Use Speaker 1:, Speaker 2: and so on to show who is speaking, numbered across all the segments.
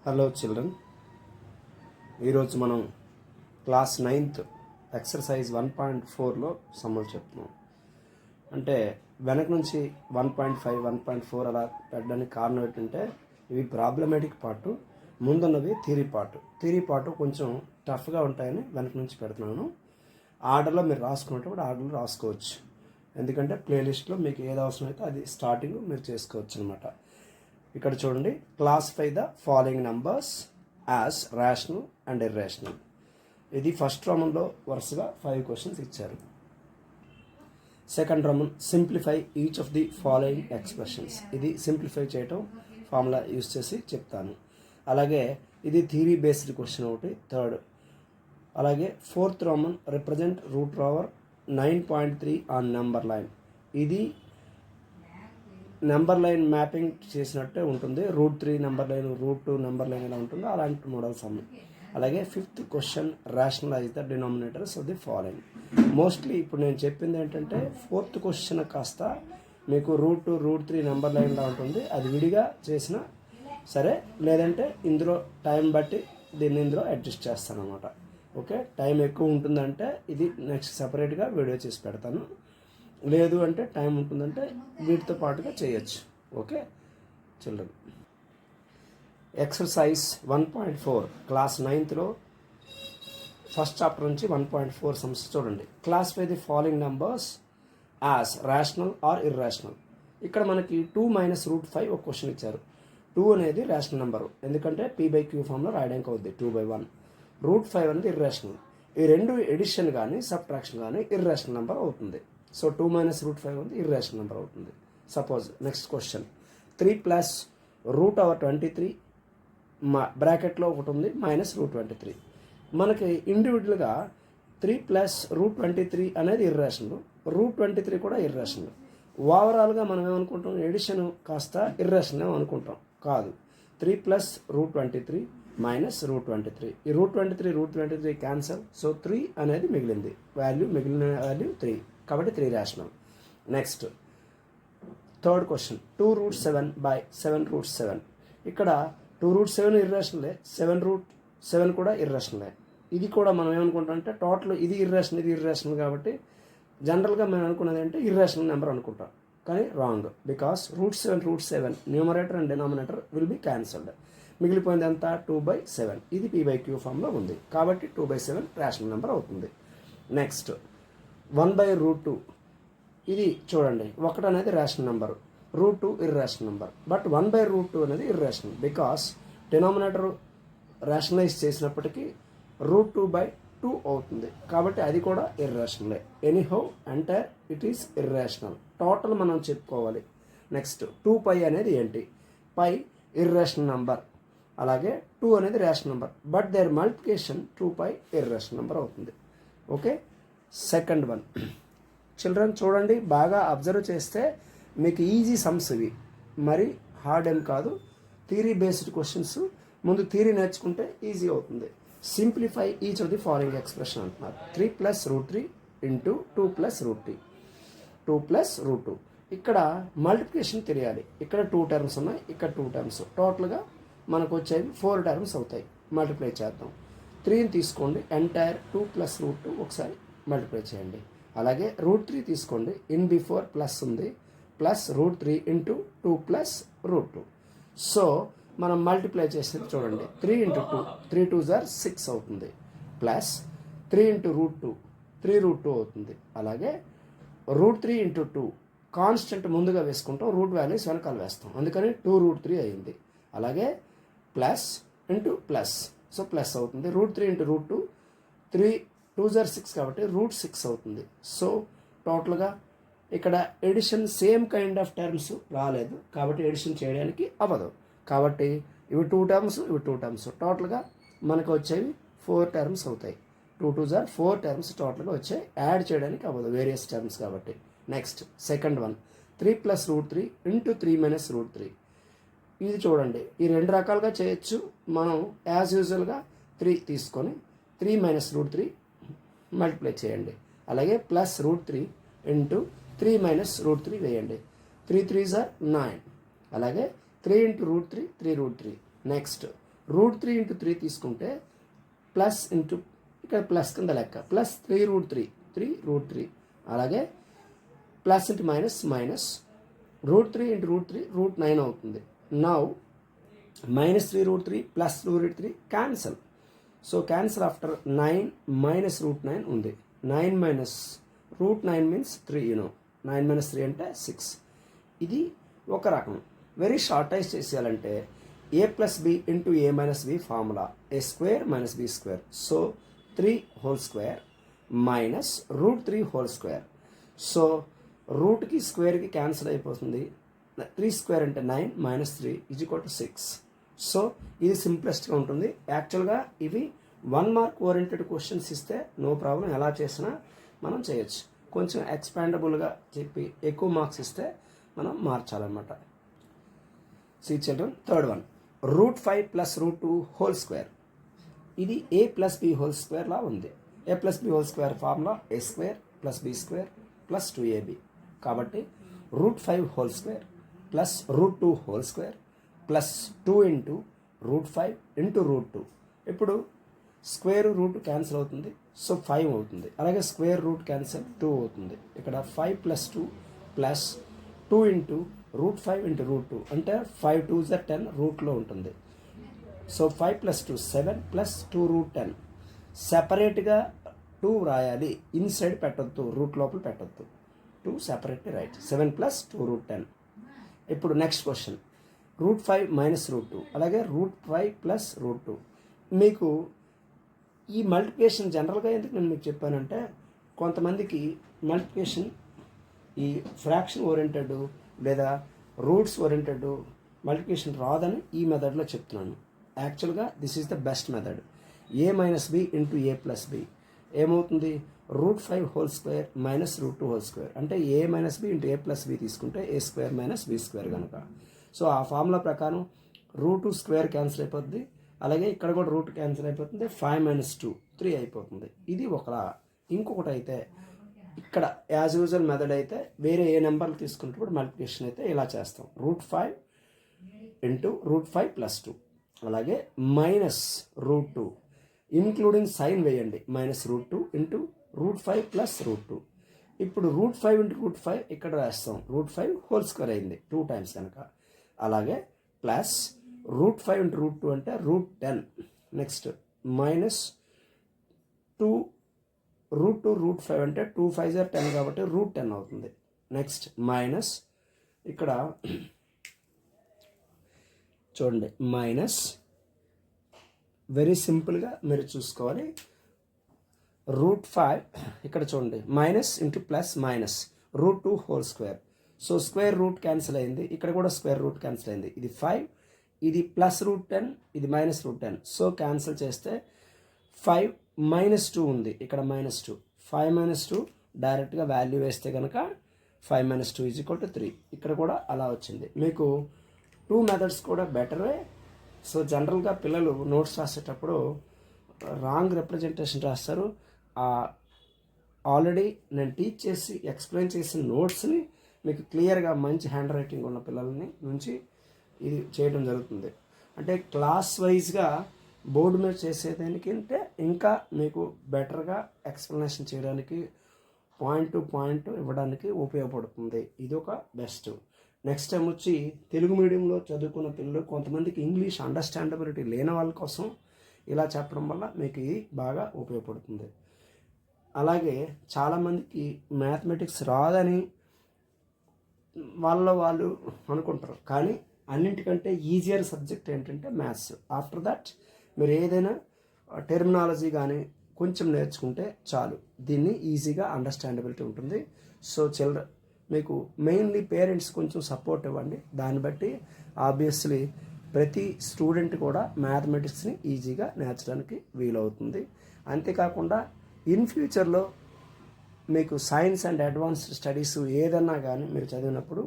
Speaker 1: Hello children, ఈరోజు మనం class 9th exercise 1.4లో సమ్ములు చెప్తున్నాం. అంటే వెనక నుంచి 1.5 1.4 అలా పెట్టడానికి కారణం ఏంటంటే ఇవి ప్రాబ్లమేటిక్ పార్ట్, ముందున్నవి థియరీ పార్ట్ కొంచెం టఫ్గా ఉంటాయని వెనక నుంచి పెడుతున్నాను. ఆర్డర్లో మీరు రాసుకునేటప్పుడు ఆర్డర్లో రాసుకోవచ్చు, ఎందుకంటే ప్లేలిస్ట్లో మీకు ఏది అవసరం అయితే అది స్టార్టింగ్ మీరు చేసుకోవచ్చు అనమాట. ఇక్కడ చూడండి, classify the following numbers as rational and irrational. ఇది ఫస్ట్ రోమన్లో వరుసగా 5 క్వశ్చన్స్ ఇచ్చారు. Second roman, simplify each of the following expressions. ఇది సింప్లిఫై చేయటం ఫార్ములా యూస్ చేసి చెప్తాను. అలాగే ఇది థియరీ బేస్డ్ క్వశ్చన్ ఒకటి, థర్డ్. అలాగే fourth roman, represent root over 9.3 on number line. ఇది నెంబర్ లైన్ మ్యాపింగ్ చేసినట్టే ఉంటుంది. Root 3 number line, root 2 number line ఎలా ఉంటుందో అలాంటి మోడల్ సమ్. అలాగే fifth question, rationalise the denominators of the following. Mostly ఇప్పుడు నేను చెప్పింది ఏంటంటే ఫోర్త్ క్వశ్చన్ కాస్త మీకు రూట్ 3 నెంబర్ లైన్లా ఉంటుంది, అది విడిగా చేసినా సరే, లేదంటే ఇందులో టైం బట్టి దీన్ని ఇందులో అడ్జస్ట్ చేస్తాను అనమాట. ఓకే, టైం ఎక్కువ ఉంటుందంటే ఇది నెక్స్ట్ సపరేట్గా వీడియో చేసి పెడతాను, లేదు అంటే టైం ఉంటుందంటే వీటితో పాటుగా చేయొచ్చు. ఓకే చిల్డ్రన్, ఎక్సర్సైజ్ 1.4 క్లాస్ 9thలో ఫస్ట్ చాప్టర్ నుంచి 1.4 సమ్స్ చూడండి. Classify the following numbers as rational or irrational. ఇక్కడ మనకి 2 - √5 ఒక క్వశ్చన్ ఇచ్చారు. 2 అనేది రేషనల్ నెంబరు, ఎందుకంటే p/q ఫామ్లో రాయడానికి అవుద్ది 2/1. √5 అనేది ఇర్రేషనల్. ఈ రెండు ఎడిషన్ కానీ సబ్ట్రాక్షన్ కానీ ఇర్రేషనల్ నెంబర్ అవుతుంది. సో 2 - √5 అనేది ఇర్రేషనల్ నెంబర్ అవుతుంది. సపోజ్ నెక్స్ట్ క్వశ్చన్, 3 + √23 బ్రాకెట్లో ఒకటి ఉంది -√23. మనకి ఇండివిజువల్గా 3 + √23 అనేది ఇర్రేషనల్, √23 కూడా ఇర్రేషనల్. ఓవరాల్గా మనం ఏమనుకుంటాం, ఎడిషన్ కాస్త ఇర్రేషనల్ అనుకుంటాం. కాదు, 3 + √23 -√23. ఈ √23 క్యాన్సల్, సో 3 అనేది మిగిలింది మిగిలిన వాల్యూ 3, కాబట్టి 3 రేషనల్. Next third question, 2√7/7√7. ఇక్కడ 2√7 ఇర్రేషనలే, 7√7 కూడా ఇర్రేషనలే. ఇది కూడా మనం ఏమనుకుంటాం అంటే టోటల్ ఇది ఇర్రేషనల్, ఇది ఇర్రేషనల్, కాబట్టి జనరల్గా మేము అనుకున్నది అంటే ఇర్రేషనల్ నెంబర్ అనుకుంటాం. కానీ wrong, because √7 numerator and denominator will be cancelled. మిగిలిపోయింది ఎంత, 2/7. ఇది p/q ఫామ్లో ఉంది, కాబట్టి 2/7 రేషనల్ నెంబర్ అవుతుంది. నెక్స్ట్ 1/√2. ఇది చూడండి, 1 అనేది rational number, √2 irrational number. But 1/√2 అనేది ఇర్రేషనల్, బికాస్ డినామినేటర్ రేషనలైజ్ చేసినప్పటికీ √2/2 అవుతుంది, కాబట్టి అది కూడా ఇర్రేషనలే. Anyhow entire it is irrational. Total మనం చెప్పుకోవాలి. నెక్స్ట్ 2π అనేది ఏంటి, π ఇర్రేషనల్ నెంబర్, అలాగే 2 అనేది rational number, but there multiplication 2π irrational number అవుతుంది. ఓకే, సెకండ్ వన్ చిల్డ్రన్ చూడండి, బాగా అబ్జర్వ్ చేస్తే మీకు ఈజీ సమ్స్ ఇవి, మరి హార్డ్ ఏం కాదు. థియరీ బేస్డ్ క్వశ్చన్స్, ముందు థియరీ నేర్చుకుంటే ఈజీ అవుతుంది. Simplify each of the following expression అంటున్నారు. 3 + √3 × 2 + √3, 2 + √2. ఇక్కడ మల్టిప్లికేషన్ తెలియాలి. ఇక్కడ 2 టర్మ్స్ ఉన్నాయి, ఇక్కడ 2 టర్మ్స్, టోటల్గా మనకు వచ్చేవి 4 టర్మ్స్ అవుతాయి. మల్టిప్లై చేద్దాం. 3ని తీసుకోండి, ఎంటైర్ 2 + √2 ఒకసారి మల్టిప్లై చేయండి. అలాగే √3 తీసుకోండి, ఇన్ బిఫోర్ ప్లస్ ఉంది, ప్లస్ √3 × 2 + √2. సో మనం మల్టిప్లై చేసేది చూడండి, 3 × 2, 3 × 2 = 6 అవుతుంది, ప్లస్ 3 × √2, 3√2 అవుతుంది. అలాగే √3 × 2 కాన్స్టెంట్ ముందుగా వేసుకుంటాం, రూట్ వాల్యూస్ వెనకాల వేస్తాం, అందుకని 2√3 అయింది. అలాగే plus into plus, so plus అవుతుంది. √3 × √2, 3 2 = 6 కాబట్టి √6 అవుతుంది. సో టోటల్గా ఇక్కడ addition same kind of terms రాలేదు, కాబట్టి ఎడిషన్ చేయడానికి అవ్వదు. కాబట్టి ఇవి 2 టర్మ్స్, ఇవి 2 టర్మ్స్, టోటల్గా మనకు వచ్చేవి 4 టర్మ్స్ అవుతాయి. 2 2 = 4 టర్మ్స్ టోటల్గా వచ్చాయి, యాడ్ చేయడానికి అవ్వదు వేరియస్ టర్మ్స్ కాబట్టి. Next second one, 3 + √3 × 3 - √3. ఇది చూడండి, ఈ 2 రకాలుగా చేయొచ్చు. మనం యాజ్ యూజువల్గా 3 తీసుకొని 3 - √3 మల్టిప్లై చేయండి. అలాగే ప్లస్ √3 × 3 - √3 వేయండి. 3 3 = 9. అలాగే 3 × √3 3√3. నెక్స్ట్ √3 ఇంటూ 3 తీసుకుంటే ప్లస్ ఇంటూ ఇక్కడ ప్లస్ కింద లెక్క ప్లస్ 3√3 అలాగే ప్లస్ ఇంటూ మైనస్ √3 ఇంటూ √3 √9 అవుతుంది. Now -3√3 plus √3 cancel. So cancel after 9 minus √9 ఉంది. 9 మైనస్ √9 మీన్స్ 3 9 - 3 అంటే 6. ఇది ఒక రకం. వెరీ షార్టైజ్ చేసేయాలంటే a+b into a - b formula a² - b². So 3 whole square minus √3 so రూట్కి స్క్వేర్కి క్యాన్సిల్ అయిపోతుంది. 3² అంటే 9 - 3 = 6. సో ఇది సింప్లెస్ట్గా ఉంటుంది. యాక్చువల్గా ఇవి 1 మార్క్ ఓరియంటెడ్ క్వశ్చన్స్ ఇస్తే నో ప్రాబ్లం, ఎలా చేసినా మనం చేయొచ్చు. కొంచెం ఎక్స్పాండబుల్గా చెప్పి ఎక్కువ మార్క్స్ ఇస్తే మనం మార్చాలన్నమాట. See children, third one √5 + √2 whole square. ఇది a+b² లా ఉంది. a+b² formula a² + b² + 2ab. కాబట్టి √5 whole square plus √2 whole square plus 2 into √5 into √2. ఇప్పుడు స్క్వేర్ రూట్ క్యాన్సిల్ అవుతుంది, సో 5 అవుతుంది. అలాగే స్క్వేర్ రూట్ క్యాన్సిల్ 2 అవుతుంది. ఇక్కడ 5 + 2 ప్లస్ 2 ఇంటూ √5 ఇంటూ √2 అంటే 5 2 = 10 రూట్లో ఉంటుంది. So 5 + 2 7 plus 2 √10. సెపరేట్గా 2 రాయాలి, ఇన్సైడ్ పెట్టొద్దు, రూట్ లోపల పెట్టొద్దు. 2 సెపరేట్లీ రైట్. 7 ప్లస్ 2 √10. ఇప్పుడు నెక్స్ట్ క్వశ్చన్ √5 మైనస్ √2 అలాగే √5 ప్లస్ √2. మీకు ఈ మల్టిప్లికేషన్ జనరల్గా ఎందుకు నేను మీకు చెప్పానంటే కొంతమందికి మల్టిప్లికేషన్ ఈ ఫ్రాక్షన్ ఓరియంటెడ్ లేదా రూట్స్ ఓరియంటెడ్ మల్టిప్లికేషన్ రాదని ఈ మెథడ్లో చెప్తున్నాను. యాక్చువల్గా this is the best method. a - b into a+b ఏమవుతుంది? √5 whole square minus √2 whole square అంటే a - b ఇంటూ a+b తీసుకుంటే a² - b² కనుక. సో ఆ ఫార్ములా ప్రకారం √2 స్క్వేర్ క్యాన్సిల్ అయిపోతుంది, అలాగే ఇక్కడ కూడా రూట్ క్యాన్సిల్ అయిపోతుంది. 5 - 2 3 అయిపోతుంది. ఇది ఒకలా. ఇంకొకటి అయితే ఇక్కడ యాజ్ యూజువల్ మెథడ్ అయితే వేరే ఏ నెంబర్లు తీసుకున్నప్పుడు మల్టిప్లికేషన్ అయితే ఇలా చేస్తాం. √5 ఇంటూ √5 + 2 అలాగే -√2 ఇంక్లూడింగ్ సైన్ వేయండి. -√2 ఇంటూ √5 + √2. ఇప్పుడు √5 ఇంటూ √5 ఇక్కడ రాస్తాం. √5 హోల్ స్క్వేర్ అయింది 2 టైమ్స్ కనుక. అలాగే ప్లస్ √5 ఇంటూ √2 అంటే √10. నెక్స్ట్ -2 √2 √5 అంటే 2 5 = 10 కాబట్టి √10 అవుతుంది. నెక్స్ట్ మైనస్ ఇక్కడ చూడండి మైనస్ వెరీ సింపుల్గా మీరు చూసుకోవాలి. √5 ఇక్కడ చూడండి minus into plus minus √2 whole square. So square root cancel అయింది, ఇక్కడ కూడా స్క్వేర్ రూట్ క్యాన్సిల్ అయింది. ఇది 5, ఇది +√10, ఇది -√10. సో క్యాన్సిల్ చేస్తే 5 - 2 ఉంది, ఇక్కడ -2. 5 - 2 డైరెక్ట్గా వాల్యూ వేస్తే కనుక 5 - 2 = 3. ఇక్కడ కూడా అలా వచ్చింది. మీకు 2 మెథడ్స్ కూడా బెటరే. సో జనరల్గా పిల్లలు నోట్స్ రాసేటప్పుడు రాంగ్ రిప్రజెంటేషన్ రాస్తారు. ఆల్రెడీ నేను టీచ్ చేసి ఎక్స్ప్లెయిన్ చేసిన నోట్స్ని మీకు క్లియర్గా మంచి హ్యాండ్ రైటింగ్ ఉన్న పిల్లలని నుంచి ఇది చేయడం జరుగుతుంది. అంటే క్లాస్ వైజ్గా బోర్డు మీద చేసేదానికంటే ఇంకా మీకు బెటర్గా ఎక్స్ప్లెనేషన్ చేయడానికి పాయింట్ టు పాయింట్ ఇవ్వడానికి ఉపయోగపడుతుంది. ఇది ఒక బెస్ట్. నెక్స్ట్ టైం వచ్చి తెలుగు మీడియంలో చదువుకున్న పిల్లలు కొంతమందికి ఇంగ్లీష్ అండర్స్టాండబిలిటీ లేని వాళ్ళ కోసం ఇలా చెప్పడం వల్ల మీకు ఇది బాగా ఉపయోగపడుతుంది. అలాగే చాలామందికి మ్యాథమెటిక్స్ రాదని వాళ్ళు అనుకుంటారు, కానీ అన్నింటికంటే ఈజియర్ సబ్జెక్ట్ ఏంటంటే మ్యాథ్స్. ఆఫ్టర్ దట్ మీరు ఏదైనా టెర్మినాలజీ కానీ కొంచెం నేర్చుకుంటే చాలు, దీన్ని ఈజీగా అండర్స్టాండబిలిటీ ఉంటుంది. సో మీకు మెయిన్లీ పేరెంట్స్ కొంచెం సపోర్ట్ ఇవ్వండి. దాన్ని బట్టి ఆబ్వియస్లీ ప్రతి స్టూడెంట్ కూడా మ్యాథమెటిక్స్ని ఈజీగా నేర్చడానికి వీలవుతుంది. అంతేకాకుండా ఇన్ ఫ్యూచర్లో మీకు సైన్స్ అండ్ అడ్వాన్స్డ్ స్టడీస్ ఏదన్నా కానీ మీరు చదివినప్పుడు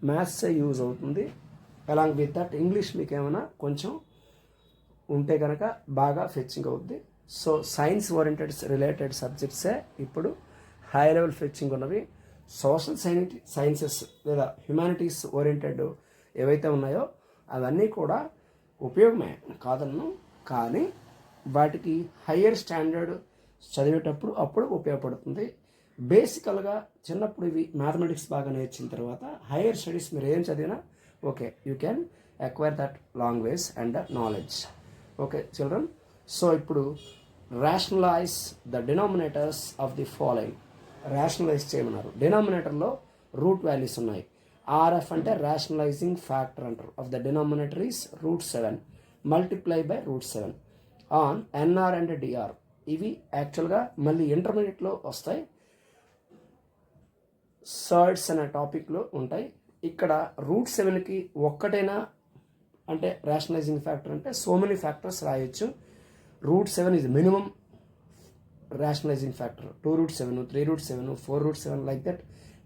Speaker 1: మ్యాథ్సే యూజ్ అవుతుంది. అలాంగ్ విత్ దట్ ఇంగ్లీష్ మీకు ఏమైనా కొంచెం ఉంటే కనుక బాగా ఫెచ్చింగ్ అవుద్ది. సో సైన్స్ ఓరియంటెడ్ రిలేటెడ్ సబ్జెక్ట్సే ఇప్పుడు హై లెవెల్ ఫెచ్చింగ్ ఉన్నవి. సోషల్ సైన్సెస్ లేదా హ్యుమానిటీస్ ఓరియంటెడ్ ఏవైతే ఉన్నాయో అవన్నీ కూడా ఉపయోగమే కాదన్ను, కానీ వాటికి హయ్యర్ స్టాండర్డ్ చదివేటప్పుడు అప్పుడు ఉపయోగపడుతుంది. బేసికల్గా చిన్నప్పుడు ఇవి మ్యాథమెటిక్స్ బాగా నేర్చిన తర్వాత హయ్యర్ స్టడీస్ మీరు ఏం చదివినా okay, you can acquire that language and knowledge. Okay children, so ఇప్పుడు rationalize the denominators of the following. Rationalize చేయమన్నారు. డినామినేటర్లో రూట్ వాల్యూస్ ఉన్నాయి. ఆర్ఎఫ్ అంటే రేషనలైజింగ్ ఫ్యాక్టర్ అంటారు. Of the denominator is √7 multiply by √7 on NR and DR. ఇవి యాక్చువల్గా మళ్ళీ ఇంటర్మీడియట్లో వస్తాయి, సర్డ్స్ అనే టాపిక్లో ఉంటాయి. ఇక్కడ √7కి ఒక్కటైనా అంటే రేషనలైజింగ్ ఫ్యాక్టర్ అంటే సో మెనీ ఫ్యాక్టర్స్ రాయొచ్చు. √7 is minimum rationalizing factor. 2√7, 3√7, 4√7 like that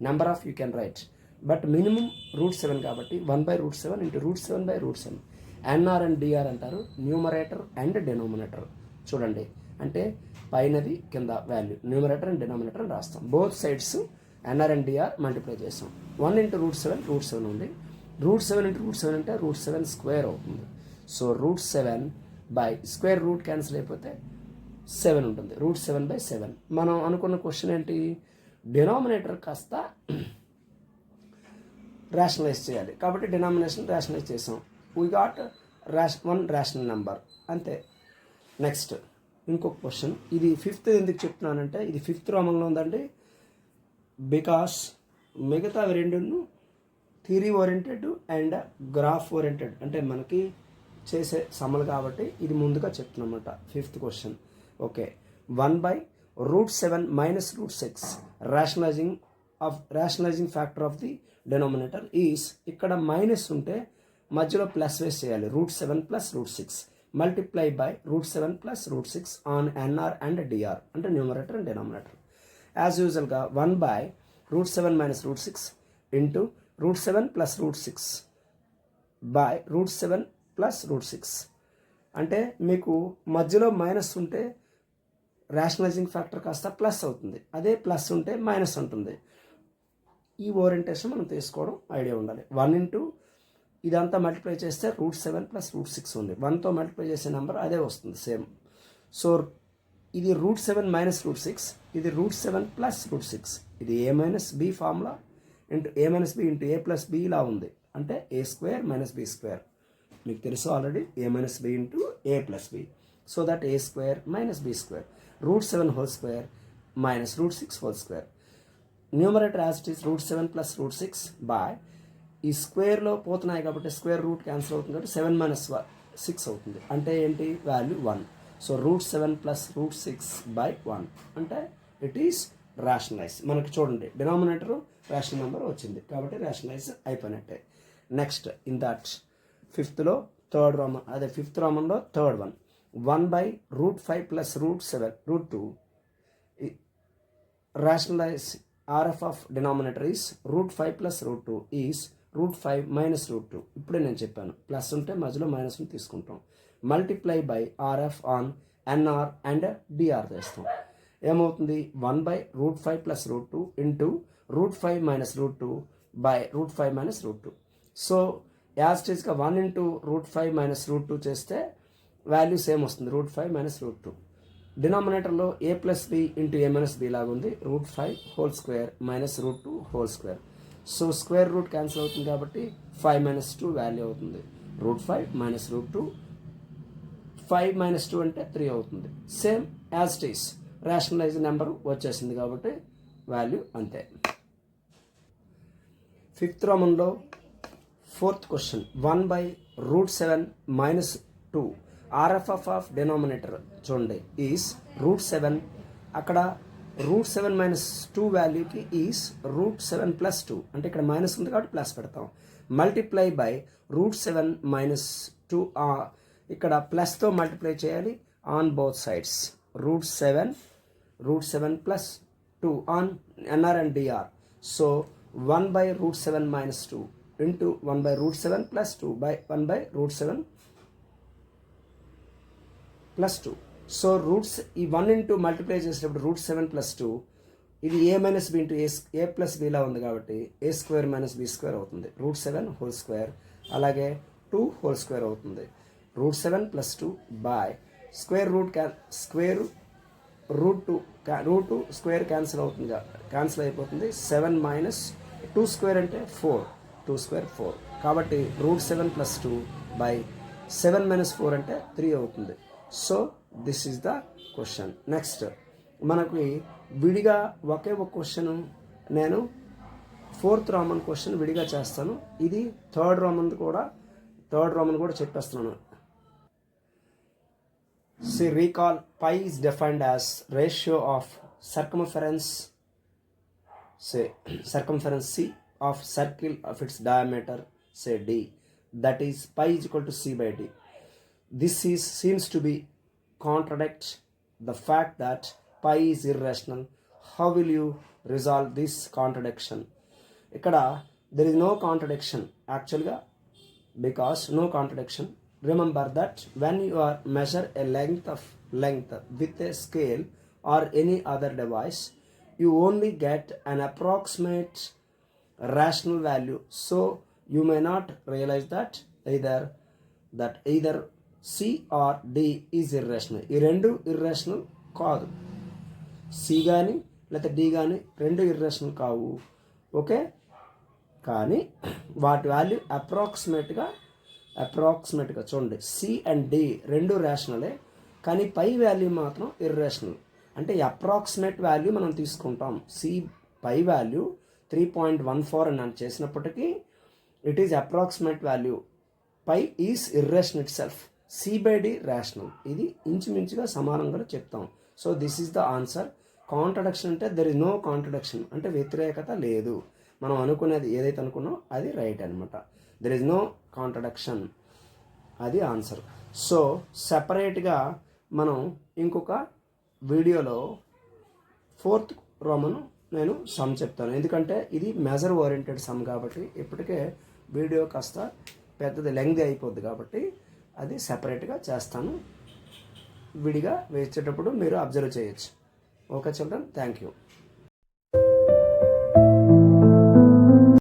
Speaker 1: number of you can write. But minimum √7 కాబట్టి 1/√7 into √7/√7. NR and DR అంటారు, న్యూమరేటర్ అండ్ డినామినేటర్. చూడండి, అంటే పైనది కింద వాల్యూ, న్యూమరేటర్ అండ్ డినామినేటర్ అని రాస్తాం. Both sides NR and DR multiply చేస్తాం. 1 into √7 ఉంది. √7 into √7 అంటే √7 స్క్వేర్ అవుతుంది. So √7 by square root cancel అయిపోతే 7 ఉంటుంది. √7/7. మనం అనుకున్న క్వశ్చన్ ఏంటి, డినామినేటర్ కాస్త రేషనలైజ్ చేయాలి కాబట్టి డినామినేషన్ రేషనలైజ్ చేసాం. We got one rational number, అంతే. నెక్స్ట్ ఇంకొక క్వశ్చన్. ఇది 5th ఎందుకు చెప్తున్నానంటే ఇది 5th రోమంలో ఉందండి. బికాస్ మిగతా రెండు theory oriented and graph oriented అంటే మనకి చేసే సమ్మలు కాబట్టి ఇది ముందుగా చెప్తున్నమాట. 5th question. Okay, 1/√7 minus √6 rationalising factor of the denominator is. ఇక్కడ మైనస్ ఉంటే మధ్యలో ప్లస్ వేస్ చేయాలి. √7 + √6 multiply by √7 + √6 on NR and DR అంటే న్యూమరేటర్ అండ్ డినామినేటర్. యాజ్ యూజువల్గా 1/√7 minus √6 ఇంటూ √7 + √6 బై √7 + √6 అంటే మీకు మధ్యలో మైనస్ ఉంటే రేషనలైజింగ్ ఫ్యాక్టర్ కాస్త ప్లస్ అవుతుంది, అదే ప్లస్ ఉంటే మైనస్ ఉంటుంది. ఈ ఓరియంటేషన్ మనం తీసుకోవడం ఐడియా ఉండాలి. 1 into ఇదంతా మల్టిప్లై చేస్తే √7 + √6 ఉంది. 1తో మల్టిప్లై చేసే నెంబర్ అదే వస్తుంది సేమ్. సో ఇది √7 minus √6, ఇది √7 + √6. ఇది a - b formula into a - b into a + b ఇలా ఉంది. అంటే a² - b². మీకు తెలుసు already, a - b into a + b. So that a² - b². √7² minus √6². Numerator as it is √7 + √6 by ఈ స్క్వేర్లో పోతున్నాయి కాబట్టి స్క్వేర్ రూట్ క్యాన్సిల్ అవుతుంది కాబట్టి 7 - 6 అవుతుంది. అంటే ఏంటి, వాల్యూ 1. సో √7 + √6/1 అంటే ఇట్ ఈస్ రేషనలైజ్. మనకి చూడండి డినామినేటర్ రేషనల్ నెంబర్ వచ్చింది కాబట్టి రేషనలైజ్ అయిపోయినట్టే. నెక్స్ట్ ఇన్ దట్ 5thలో 3rd రోమన్, అదే 5th రోమన్లో 3rd one. 1/√5 + √2 rationalize RF of denominator is √5 + √2 is √5 minus √2. ఇప్పుడే నేను చెప్పాను, ప్లస్ ఉంటే మధ్యలో మైనస్ తీసుకుంటాం. Multiply by RF on NR and DR చేస్తాం. ఏమవుతుంది, 1/√5 + √2 into √5 minus √2 by √5 minus √2. So as it ఈస్గా 1 into √5 minus √2 చేస్తే వాల్యూ సేమ్ వస్తుంది, √5 minus √2. డినామినేటర్లో a + b into a - b లాగా ఉంది. √5² minus √2². So square root cancel అవుతుంది కాబట్టి 5 - 2 వాల్యూ అవుతుంది. √5 minus √2, 5 - 2 అంటే 3 అవుతుంది. Same as it is rationalise number వచ్చేసింది కాబట్టి వాల్యూ అంతే. 5th రోమన్లో 4th question. 1/√7 minus 2 RF of denominator చూడండి ఈస్ √7. అక్కడ √7 - 2 వాల్యూకి ఈస్ √7 + 2 అంటే ఇక్కడ మైనస్ ఉంది కాబట్టి ప్లస్ పెడతాం. మల్టిప్లై బై √7 - 2 ఇక్కడ ప్లస్తో మల్టిప్లై చేయాలి on both sides. √7 + 2 on NR and DR. So 1/√7 - 2 into 1/√7 + 2 by 1/√7 + 2. So roots ఈ 1 into మల్టిప్లై చేసేటప్పుడు √7 + 2 ఇది a - b into a + b లా ఉంది కాబట్టి a² - b² అవుతుంది. √7² అలాగే 2² అవుతుంది. Root 7 plus 2 by square root square cancel అవుతుంది, క్యాన్సిల్ అయిపోతుంది. 7 మైనస్ 2 స్క్వేర్ అంటే 4, 2 స్క్వేర్ 4. కాబట్టి రూట్ 7 ప్లస్ 2 బై 7 మైనస్ 4 అంటే 3 అవుతుంది. So this is the question. Next మనకి విడిగా ఒకే ఒక క్వశ్చన్ నేను 4th రోమన్ క్వశ్చన్ విడిగా చేస్తాను. ఇది థర్డ్ రోమన్ కూడా చెప్పేస్తున్నాను. See, recall pi is defined as ratio of circumference C of circle of its diameter, say d, that is pi is equal to c by d. This seems to be contradict the fact that pi is irrational. How will you resolve this contradiction? Ikkada there is no contradiction actually, because no contradiction. Remember that when you are measure a length with a scale or any other device, you only get an approximate rational value. So you may not realize that either C or D is irrational. ఈ రెండు irrational కాదు. C కానీ లేకపోతే D కానీ రెండు irrational కావు. Okay, కానీ వాటి వాల్యూ అప్రాక్సిమేట్గా చూడండి. సి అండ్ డి రెండు రేషనలే, కానీ పై వాల్యూ మాత్రం ఇర్రేషనల్. అంటే అప్రాక్సిమేట్ వాల్యూ మనం తీసుకుంటాం. సి పై వాల్యూ 3.14 అని చేసినప్పటికీ it is approximate value. Pi is irrational itself. C by D rational. ఇది ఇంచుమించుగా సమానంగా చెప్తాం. So this is the answer. Contradiction అంటే దెర్ ఇస్ నో కాంట్రడిక్షన్, అంటే వ్యతిరేకత లేదు. మనం అనుకునేది ఏదైతే అనుకున్నాం అది రైట్ అనమాట. దెర్ ఇస్ నో కాంట్రడిక్షన్, అది ఆన్సర్. సో సెపరేట్గా మనం ఇంకొక వీడియోలో 4th రోమన్ నేను సమ్ చెప్తాను, ఎందుకంటే ఇది మెజర్ ఓరియంటెడ్ సమ్ కాబట్టి ఇప్పటికే వీడియో కాస్త పెద్దది లెంగ్తీ అయిపోద్ది కాబట్టి అది సెపరేట్గా చేస్తాను. విడిగా వేసేటప్పుడు మీరు అబ్జర్వ్ చేయొచ్చు. Okay children, thank you.